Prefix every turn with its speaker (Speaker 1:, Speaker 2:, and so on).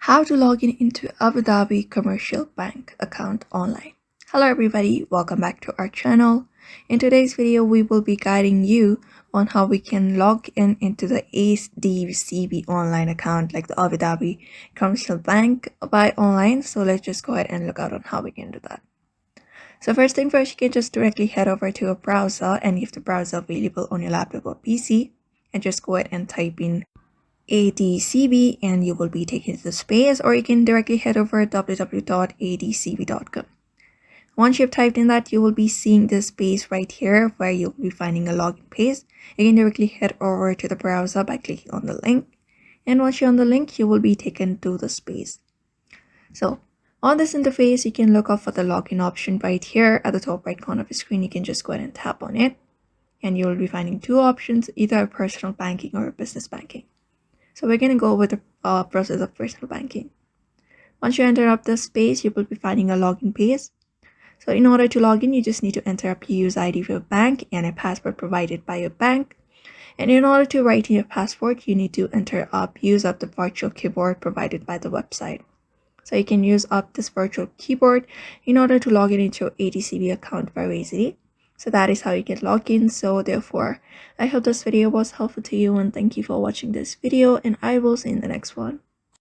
Speaker 1: How to log in into Abu Dhabi Commercial Bank account online. Hello everybody, welcome back to our channel. In today's video, we will be guiding you on how we can log in into the ADCB online account like the Abu Dhabi Commercial Bank by online. So let's just go ahead and look out on how we can do that. So first thing first, you can just directly head over to a browser and if the browser available on your laptop or PC and just go ahead and type in ADCB and you will be taken to the space, or you can directly head over www.adcb.com. Once you've typed in that, you will be seeing this space right here where you'll be finding a login page. You can directly head over to the browser by clicking on the link, and once you're on the link, you will be taken to the space. So on this interface, you can look out for the login option right here at the top right corner of the screen. You can just go ahead and tap on it and you will be finding two options, either a personal banking or a business banking. So we're going to go with the process of personal banking. Once you enter up this space, you will be finding a login page. So in order to log in, you just need to enter up your user ID for your bank and a password provided by your bank. And in order to write in your password, you need to use up the virtual keyboard provided by the website. So you can use up this virtual keyboard in order to log in into your ADCB account very easily. So that is how you can log in. So therefore, I hope this video was helpful to you and thank you for watching this video, and I will see you in the next one.